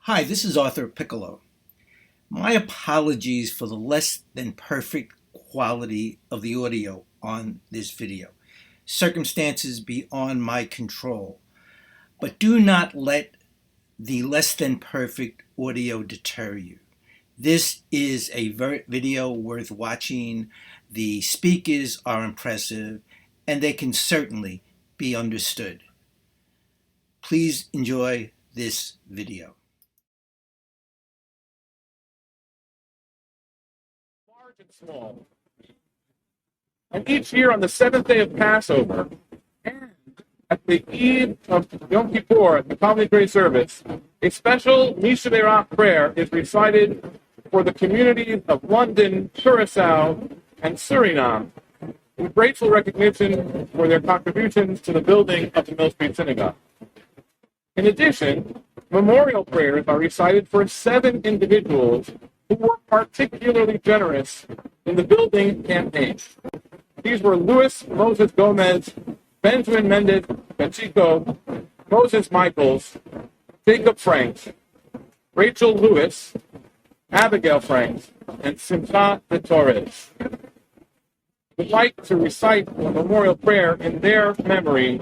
Hi, this is Arthur Piccolo. My apologies for the less than perfect quality of the audio on this video. Circumstances beyond my control. But do not let the less than perfect audio deter you. This is a video worth watching. The speakers are impressive and they can certainly be understood. Please enjoy this video. Large and small. And each year on the seventh day of Passover, and at the eve of Yom Kippur, at the Common Grace Service, a special Mishra Prayer is recited for the communities of London, Curacao, and Suriname, in grateful recognition for their contributions to the building of the Milford Synagogue. In addition, memorial prayers are recited for 7 individuals who were particularly generous in the building campaign. These were Luis Moses Gomez, Benjamin Mendes Pacheco, Moses Michaels, Jacob Franks, Rachel Lewis, Abigail Franks, and Simcha de Torres. Would like to recite a memorial prayer in their memory.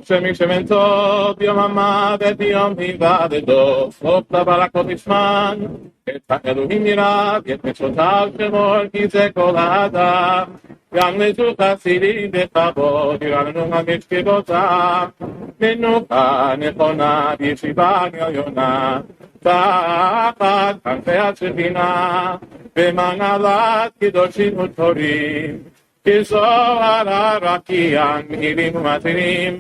שמי שמן טוב, יום המוות ויום היוולדו, סוף לברכות נשמן, את האלוהים ירב, את מצוותיו שמור, כי זה כל האדם. גם לזוג חסידים בכבוד, ירדנו ממשכבותיו, מנוחה נכונה, בישיבה עליונה, תחת כנפי השכינה, במנהלת קדושים וטהורים. כזוהר הרקיע מהירים ומתירים,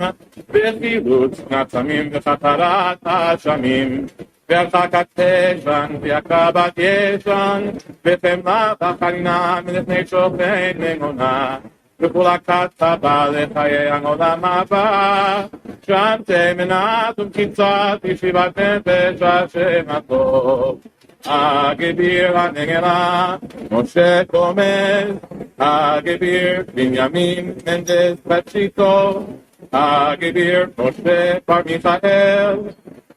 בחילוץ נצמים וחתרת האשמים, והרחקת פשען והקרבת ישן, וחמלה וחנינה מלפני שופט ממונה, וחולקת טבע לחיי העולם הבא, שם תמנת ומקצת ישיבת נפש השם הטוב. הגביר הנגלה, משה קומץ, הגביר בנימין מנדס פצ'יקו, הגביר משה בר מיכאל,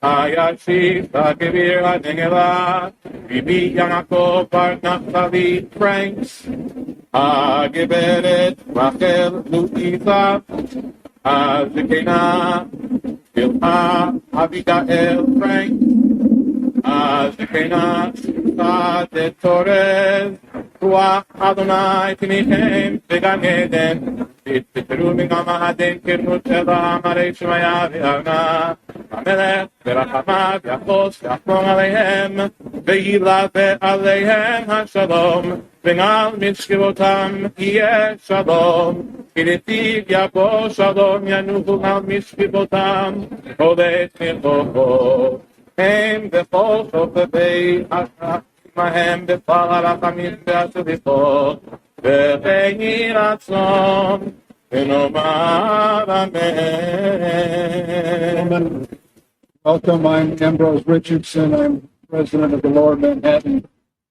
הישיב הגביר הנגלה, ביבי יעקב בר נפתלי פרנקס, הגברת רחל לואיזה, הזקנה בלהה אביגאל פרנקס, הזקנה שמחה de Torres, רוח אדוני תניחם בגן עדן, תתפרו מגם העדן כרמות שלה, מראי שמיה וארנה, המלך ברחמיו יחוס ויחלום עליהם, וילווה עליהם השלום, ונעל משכבותם יהיה שלום, כי לפיו יבוא שלום ינוחו על משכבותם, הולך מלכו. הם בכל שופטי עמהם בפעל הרחמים והסליחות, וכן יהי רצון ונאמר אמן. Welcome, I'm Ambrose Richardson. I'm president of the Lower Manhattan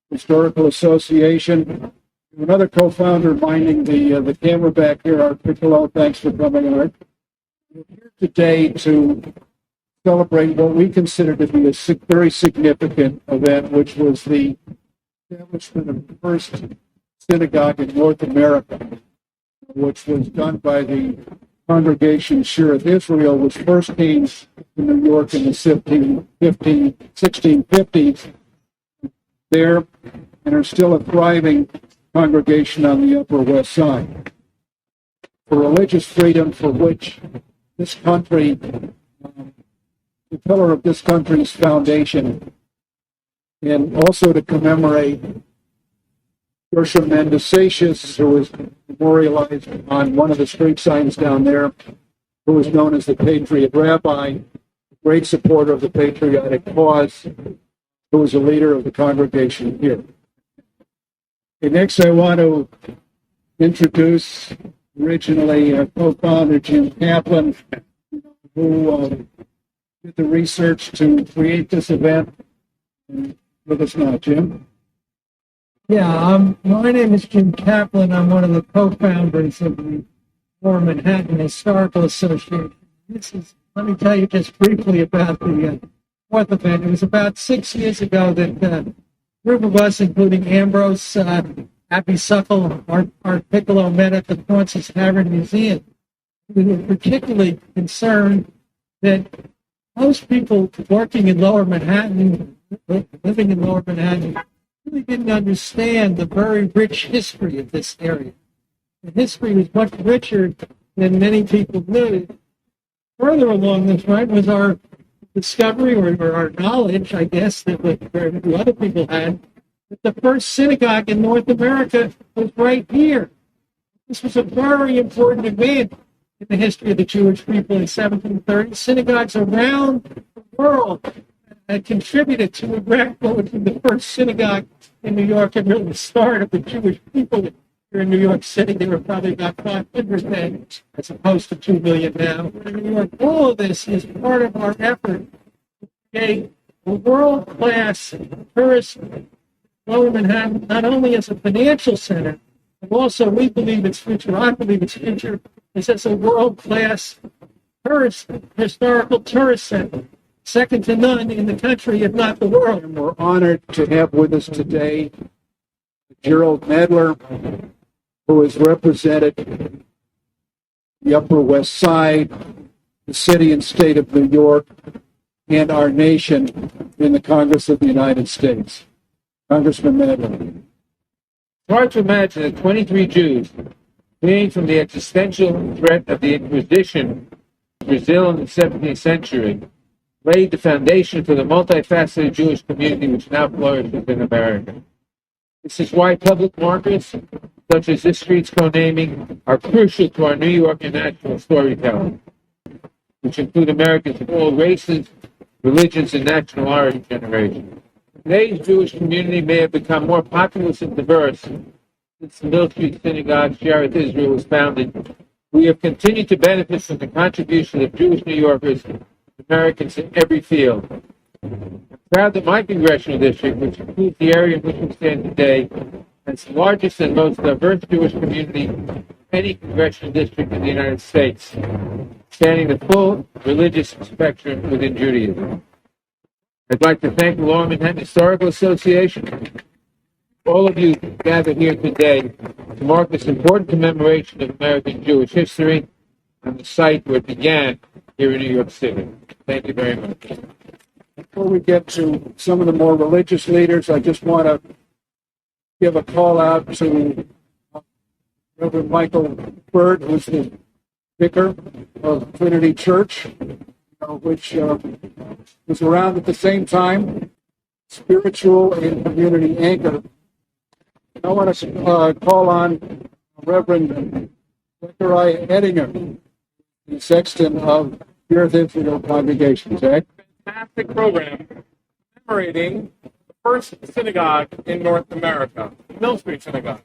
Historical Association. Another co-founder minding the camera back here, Art Piccolo. Thanks for coming, Art. We're here today to celebrate what we consider to be a very significant event, which was the establishment of the first synagogue in North America, which was done by the congregation Shireth Israel, which first came to New York in the 1650s there, and are still a thriving congregation on the Upper West Side. For religious freedom for which this country the pillar of this country's foundation, and also to commemorate GERSHOM MENDES, who was memorialized on one of the street signs down there, who was known as the Patriot Rabbi, a great supporter of the patriotic cause, who was a leader of the congregation here. Okay, next I want to introduce originally our co-founder Jim Kaplan, who did the research to create this event. With us now, Jim. Yeah, my name is Jim Kaplan. I'm one of the co-founders of the Lower Manhattan Historical Association. Let me tell you just briefly about the fourth event. It was about 6 years ago that a group of us, including Ambrose, Happy Suckle, Art Piccolo, met at the Francis Tavern Museum. We were particularly concerned that most people working in Lower Manhattan, living in Lower Manhattan, really didn't understand the very rich history of this area. The history was much richer than many people knew. Further along this right was our discovery or our knowledge, I guess, that very few other people had, that the first synagogue in North America was right here. This was a very important event in the history of the Jewish people in 1730. Synagogues around the world had contributed to erecting the first synagogue in New York and really the start of the Jewish people here in New York City. There were probably about 500 then, as opposed to 2 million now. In New York, all of this is part of our effort to create a world-class tourist Lower Manhattan, not only as a financial center, but also we believe its future, I believe its future, is as a world-class historical tourist center, second to none in the country, if not the world. And we're honored to have with us today Gerald Madler, who has represented the Upper West Side, the city and state of New York, and our nation in the Congress of the United States. Congressman Madler. It's hard to imagine that 23 Jews, fleeing from the existential threat of the Inquisition in Brazil in the 17th century, laid the foundation for the multifaceted Jewish community which now flourishes in America. This is why public markers, such as this street's co-naming, are crucial to our New York and national storytelling, which include Americans of all races, religions, and national origin generations. Today's Jewish community may have become more populous and diverse since the Milford Synagogue, Shearith Israel, was founded. We have continued to benefit from the contribution of Jewish New Yorkers, Americans in every field. I'm proud that my congressional district, which includes the area in which we stand today, has the largest and most diverse Jewish community of any congressional district in the United States, spanning the full religious spectrum within Judaism. I'd like to thank the Lower Manhattan Historical Association, all of you gathered here today to mark this important commemoration of American Jewish history on the site where it began here in New York City. Thank you very much. Before we get to some of the more religious leaders, I just want to give a call out to Reverend Michael Byrd, who's the vicar of Trinity Church, which was around at the same time, spiritual and community anchor. I want to call on Reverend Zechariah Ettinger, the sexton of Shearith Israel congregation. Zach? Fantastic program commemorating the first synagogue in North America, Mill Street Synagogue,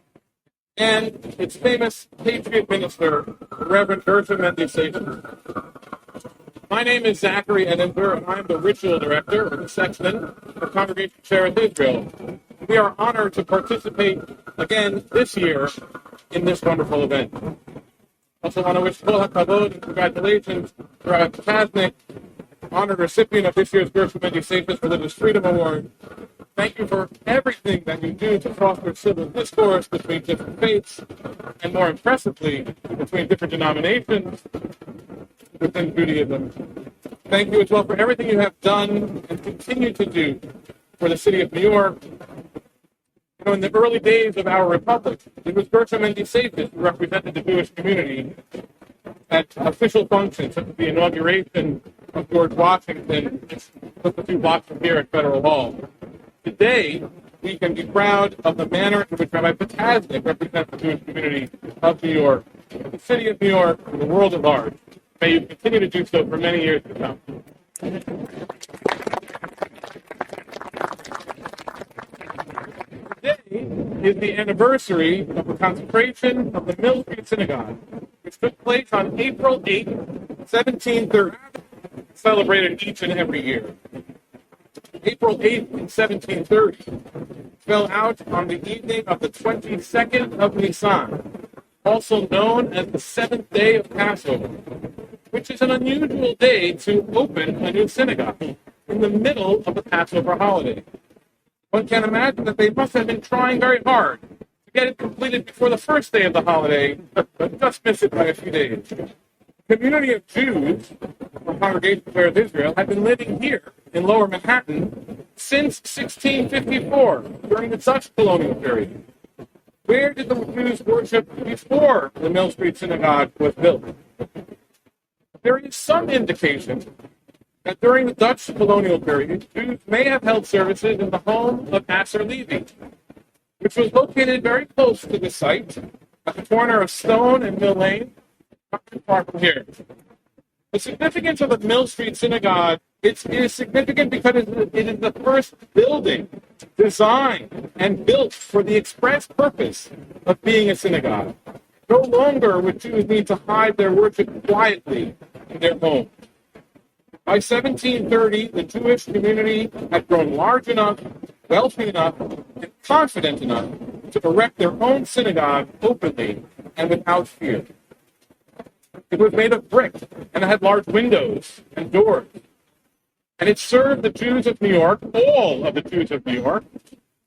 and its famous patriot minister, Reverend GERSHOM and SEIXAS. My name is Zachary Ettinger, and I'm the ritual director, or the sexton, for Congregation Shearith Israel. We are honored to participate again this year in this wonderful event. Also want to wish Kol HaKavod and congratulations to Rabbi POTASNIK, honored recipient of this year's GERSHOM and SEIXAS Religious Freedom Award. Thank you for everything that you do to foster civil discourse between different faiths, and more impressively, between different denominations within Judaism. Thank you as well for everything you have done and continue to do for the city of New York. In the early days of our republic, it was GERSHOM and SEIXAS who represented the Jewish community at official functions, such as the inauguration of George Washington, just a few blocks from here at Federal Hall. Today, we can be proud of the manner in which Rabbi POTASNIK represents the Jewish community of New York, the city of New York, and the world at large. May you continue to do so for many years to come. Today is the anniversary of the consecration of the Milford Synagogue, which took place on April 8, 1730, celebrated each and every year. April 8th in 1730 fell out on the evening of the 22nd of Nisan, also known as the seventh day of Passover, which is an unusual day to open a new synagogue. in the middle of the Passover holiday. One can imagine that they must have been trying very hard to get it completed before the first day of the holiday, but just missed it by a few days. The community of Jews from Congregation Prayer of Israel had been living here in Lower Manhattan since 1654, during the Dutch colonial period. Where did the Jews worship before the Mill Street Synagogue was built? There is some indication that during the Dutch colonial period, Jews may have held services in the home of Asser Levy, which was located very close to the site, at the corner of Stone and Mill Lane, not too far from here. The significance of the Mill Street Synagogue, it is significant because it is the first building designed and built for the express purpose of being a synagogue. No longer would Jews need to hide their worship quietly in their homes. By 1730, the Jewish community had grown large enough, wealthy enough, and confident enough to erect their own synagogue openly and without fear. It was made of brick, and it had large windows and doors. And it served the Jews of New York, all of the Jews of New York,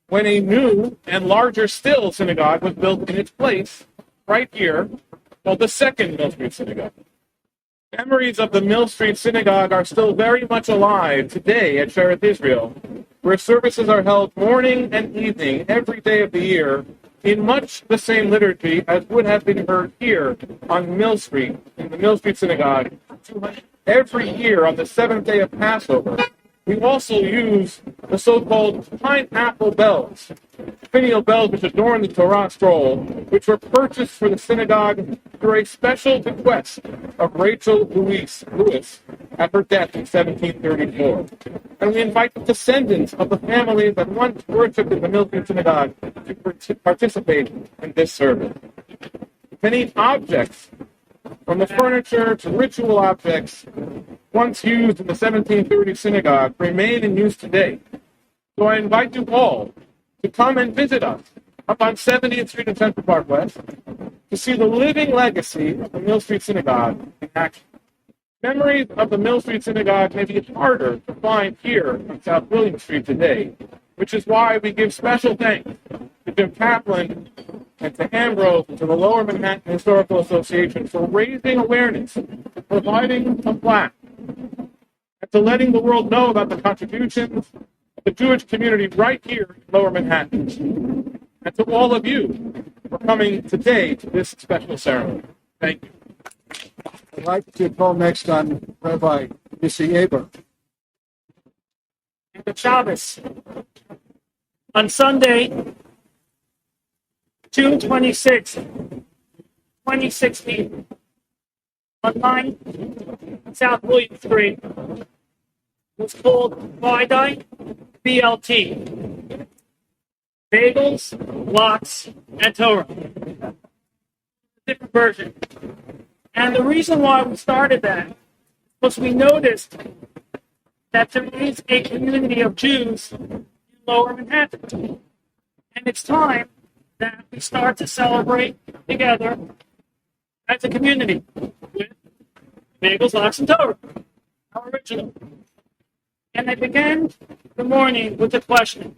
when a new and larger still synagogue was built in its place, right here, called the Second Mill Street Synagogue. Memories of the Mill Street Synagogue are still very much alive today at Sheretz Israel, where services are held morning and evening every day of the year in much the same liturgy as would have been heard here on Mill Street, in the Mill Street Synagogue, every year on the seventh day of Passover. We also use the so-called pineapple bells, finial bells which adorn the Torah scroll, which were purchased for the synagogue through a special bequest of Rachel Lewis at her death in 1734. And we invite the descendants of the family that once worshipped in the Mill Street Synagogue to participate in this service. Many objects, from the furniture to ritual objects, once used in the 1730 synagogue, remain in use today. So I invite you all to come and visit us up on 70th Street and Central Park West to see the living legacy of the Mill Street Synagogue in action. Memories of the Mill Street Synagogue may be harder to find here on South William Street today, which is why we give special thanks to Jim Kaplan and to Ambrose and to the Lower Manhattan Historical Association for raising awareness, for providing a plaque, and to letting the world know about the contributions of the Jewish community right here in Lower Manhattan. And to all of you for coming today to this special ceremony. Thank you. I'd like to call next on Rabbi Nissi Eber. And the Shabbos. On Sunday, June 26, 2016, on 9 South William Street, was called BLT. Bagels, lox, and Torah. Different version. And the reason why we started that was we noticed that there is a community of Jews in Lower Manhattan. And it's time that we start to celebrate together as a community with bagels, lox, and Torah, our original. And I began the morning with a question.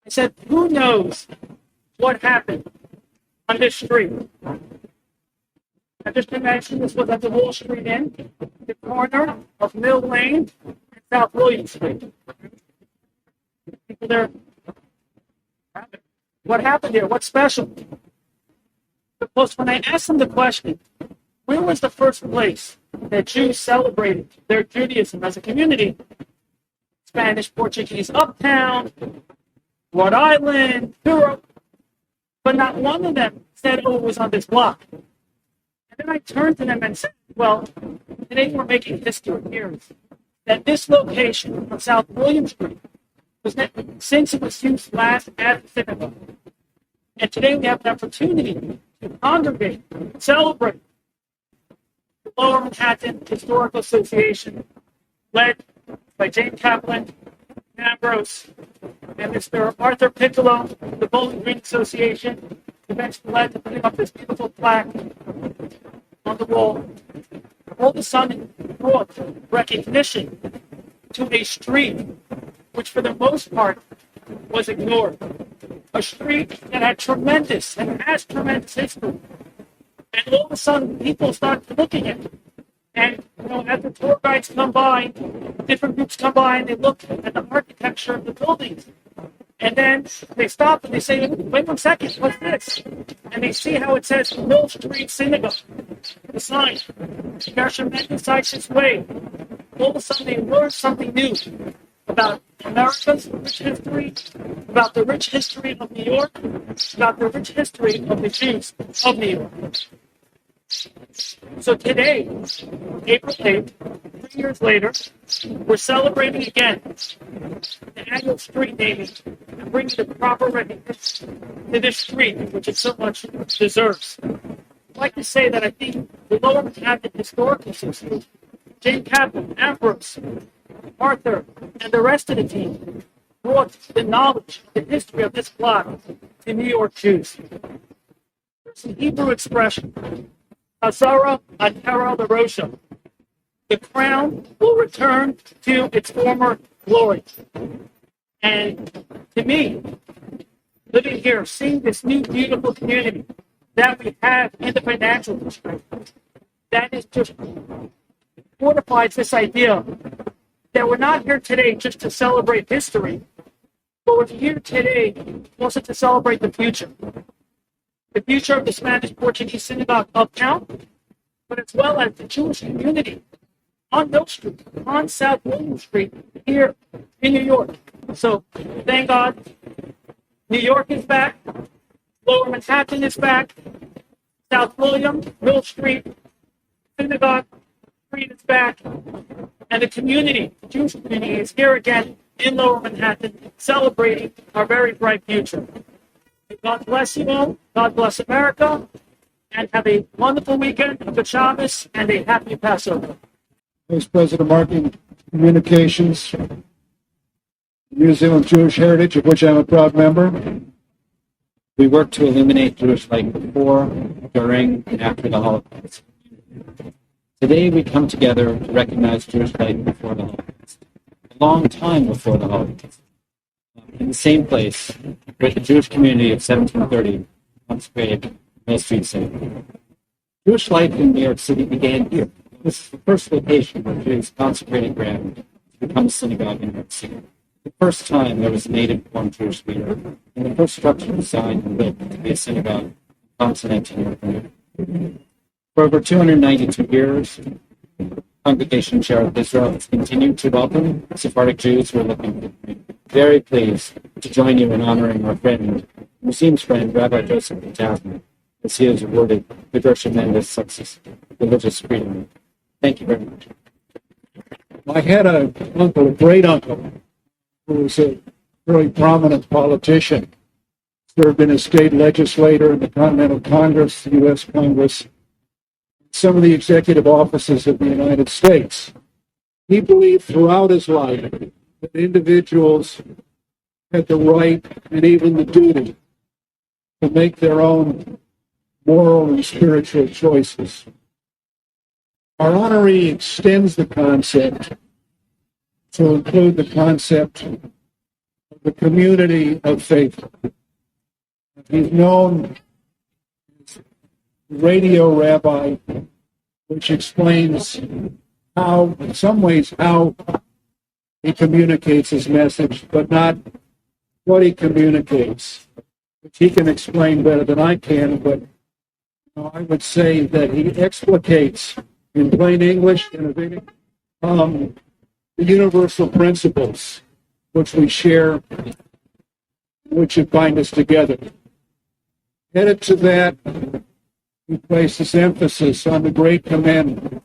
I said, who knows what happened on this street? I just mentioned this was at the Wall Street Inn, the corner of Mill Lane and South William Street. People there. What happened here? What's special? Because when I asked them the question, where was the first place that Jews celebrated their Judaism as a community? Spanish, Portuguese, Uptown, Rhode Island, Europe. But not one of them said, oh, it was on this block. And then I turned to them and said, well, today we're making history here. That this location on South William Street was since it was used last as a synagogue. And today we have an opportunity to congregate, celebrate the Lower Manhattan Historical Association, led by James Kaplan, Ambrose, and Mr. Arthur Piccolo, the Bowling Green Association, eventually led to putting up this beautiful plaque on the wall. All of a sudden, brought recognition to a street which for the most part was ignored. A street that had tremendous and has tremendous history. And all of a sudden, people start looking at it. And, as the tour guides come by, different groups come by and they look at the architecture of the buildings. And then they stop and they say, wait 1 second, what's this? And they see how it says Mill Street Synagogue, the sign. GERSHOM decides its way. All of a sudden they learn something new about America's rich history, about the rich history of New York, about the rich history of the Jews of New York. So today, April 8th, 3 years later, we're celebrating again the annual street naming and bringing the proper recognition to this street, which it so much deserves. I'd like to say that I think the Lower Manhattan Historical Association, Jane Kaplan, Ambrose, Arthur, and the rest of the team brought the knowledge, the history of this block to New York Jews. There's an Hebrew expression, Hazara Atara Larosha. The crown will return to its former glory. And to me, living here, seeing this new beautiful community that we have in the financial district, that is just fortifies this idea that we're not here today just to celebrate history, but we're here today also to celebrate the future. The future of the Spanish-Portuguese Synagogue uptown, but as well as the Jewish community on Mill Street, on South William Street, here in New York. So, thank God, New York is back, Lower Manhattan is back, South William, Mill Street, Synagogue Street is back, and the community, the Jewish community, is here again in Lower Manhattan, celebrating our very bright future. God bless you all. God bless America. And have a wonderful weekend, a good Shabbos, and a happy Passover. Vice President of Marketing Communications, Museum of Jewish Heritage, of which I'm a proud member. We work to illuminate Jewish life before, during, and after the Holocaust. Today we come together to recognize Jewish life before the Holocaust, a long time before the Holocaust. In the same place where the Jewish community of 1730 consecrated Mill Street Synagogue. Jewish life in New York City began here. This is the first location where Jews consecrated ground to become a synagogue in New York City. The first time there was a native-born Jewish leader, and the first structure designed and built to be a synagogue in continental Europe. For over 292 years, the Congregation Chair of Israel has continued to welcome Sephardic Jews who are looking for community. Very pleased to join you in honoring our friend, Museum's friend, Rabbi Joseph POTASNIK, as he is awarded the GERSHOM MENDES Success Religious Freedom. Thank you very much. I had an uncle, a great uncle, who was a very prominent politician, served in a state legislature in the Continental Congress, the U.S. Congress, some of the executive offices of the United States. He believed throughout his life that individuals had the right and even the duty to make their own moral and spiritual choices. Our honoree extends the concept to include the concept of the community of faith. He's known as Radio Rabbi, which explains how, in some ways, how he communicates his message, but not what he communicates, which he can explain better than I can, but I would say that he explicates in plain English the universal principles which we share, which bind us together. Added to that, he places emphasis on the great commandment.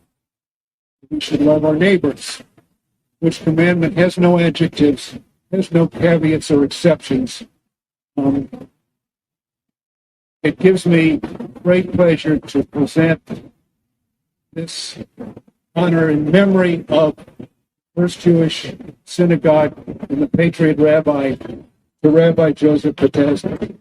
We should love our neighbors, which commandment has no adjectives, has no caveats or exceptions. It gives me great pleasure to present this honor in memory of First Jewish Synagogue and the Patriot Rabbi, to Rabbi Joseph POTASNIK.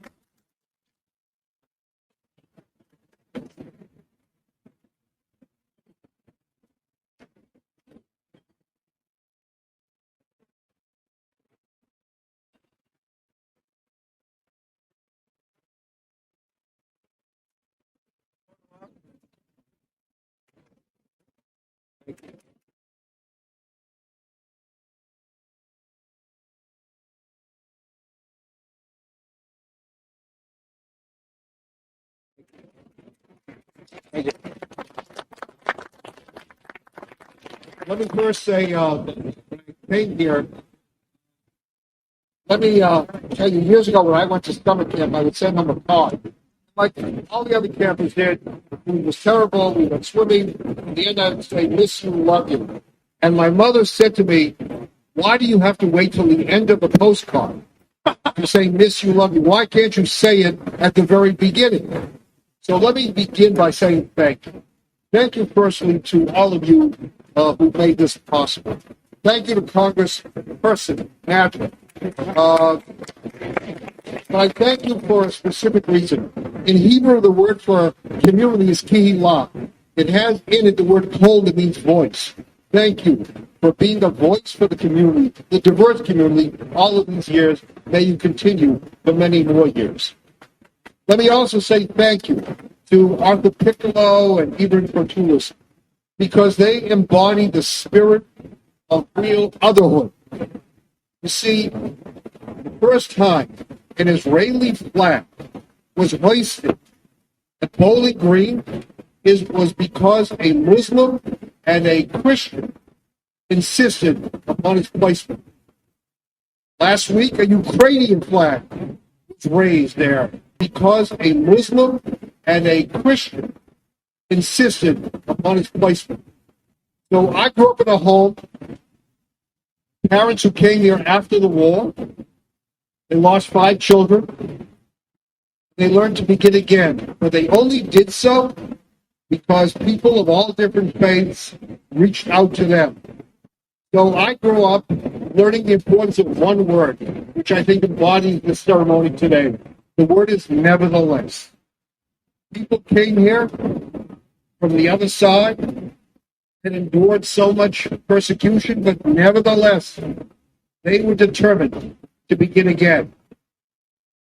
Let me first say, when I came here, let me tell you, years ago when I went to summer camp, I would send them a card. Like all the other campers did, it was terrible, we went swimming. At the end I would say, miss you, love you. And my mother said to me, why do you have to wait till the end of the postcard to say miss you, love you? Why can't you say it at the very beginning? So let me begin by saying thank you. Thank you personally to all of you who made this possible. Thank you to Congressperson Nadler. But I thank you for a specific reason. In Hebrew, the word for community is kihila. It has in it the word kol that means voice. Thank you for being a voice for the community, the diverse community, all of these years. May you continue for many more years. Let me also say thank you to Arthur Piccolo and Ibram Fortulis, because they embody the spirit of real otherhood. You see, the first time an Israeli flag was hoisted at Bowling Green was because a Muslim and a Christian insisted upon its placement. Last week, a Ukrainian flag was raised there because a Muslim and a Christian insisted upon its placement. So I grew up in a home, parents who came here after the war. They lost 5 children. They learned to begin again, but they only did so because people of all different faiths reached out to them. So I grew up learning the importance of one word, which I think embodies the ceremony today. The word is nevertheless. People came here from the other side and endured so much persecution, but nevertheless, they were determined to begin again.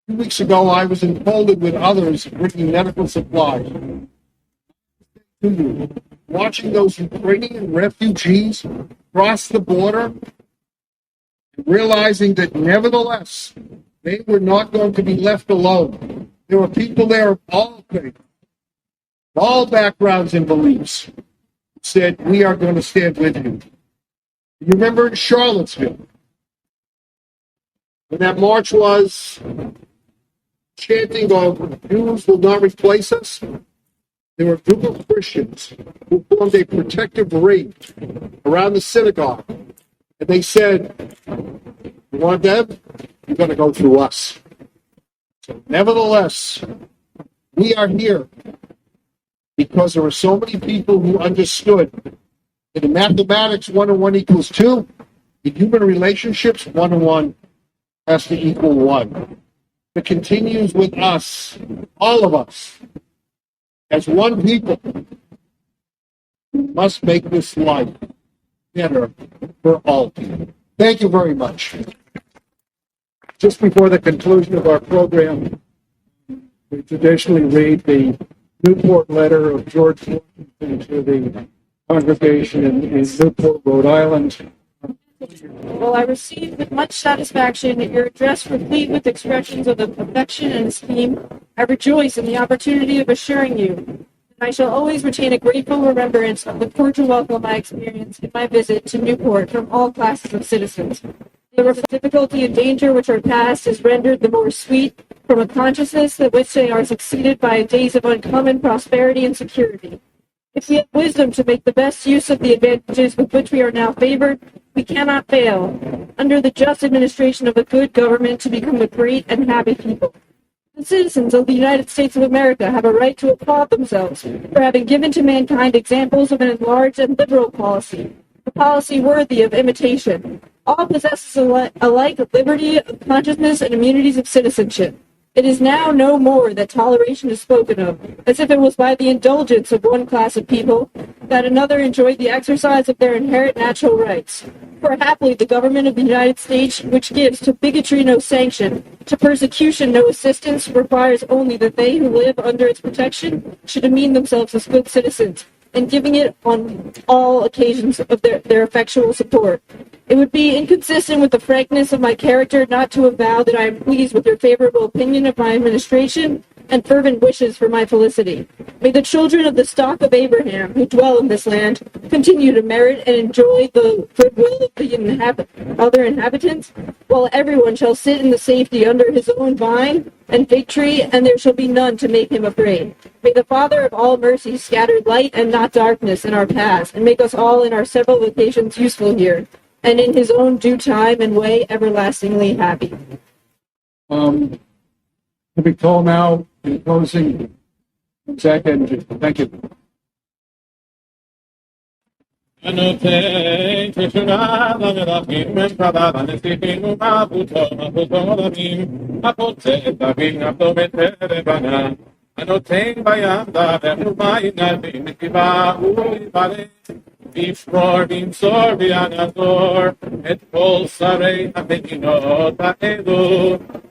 2 weeks ago, I was in Poland with others bringing medical supplies. Watching those Ukrainian refugees cross the border, and realizing that nevertheless, they were not going to be left alone. There were people there of all faiths, all backgrounds and beliefs, said, we are going to stand with you. You remember in Charlottesville, when that march was chanting of Jews will not replace us, there were a group of Christians who formed a protective ring around the synagogue. And they said, you want them? You're going to go through us. So nevertheless, we are here because there were so many people who understood that in mathematics, 1 and 1 equals 2. In human relationships, 1 and 1 has to equal 1. It continues with us, all of us, as one people. We must make this life better for all people. Thank you very much. Just before the conclusion of our program, we traditionally read the Newport letter of George Washington to the congregation in Newport, Rhode Island. Well, I received with much satisfaction your address replete with expressions of affection and esteem. I rejoice in the opportunity of assuring you that I shall always retain a grateful remembrance of the cordial welcome I experienced in my visit to Newport from all classes of citizens. The difficulty and danger which are past is rendered the more sweet from a consciousness that which they are succeeded by days of uncommon prosperity and security. If we have wisdom to make the best use of the advantages with which we are now favored, we cannot fail, under the just administration of a good government, to become a great and happy people. The citizens of the United States of America have a right to applaud themselves for having given to mankind examples of an enlarged and liberal policy, a policy worthy of imitation. All possesses alike liberty of consciousness and immunities of citizenship. It is now no more that toleration is spoken of, as if it was by the indulgence of one class of people that another enjoyed the exercise of their inherent natural rights. For happily the government of the United States, which gives to bigotry no sanction, to persecution no assistance, requires only that they who live under its protection should demean themselves as good citizens, and giving it on all occasions of their effectual support. It would be inconsistent with the frankness of my character not to avow that I am pleased with your favorable opinion of my administration and fervent wishes for my felicity. May the children of the stock of Abraham who dwell in this land continue to merit and enjoy the goodwill of the other inhabitants, while everyone shall sit in the safety under his own vine and fig tree, and there shall be none to make him afraid. May the Father of all mercy scatter light and not darkness in our paths, and make us all in our several vocations useful here, and in his own due time and way everlastingly happy. Let me call now in closing. Second, thank you. Before sorbi anador, et pol sarei apeginot aedu,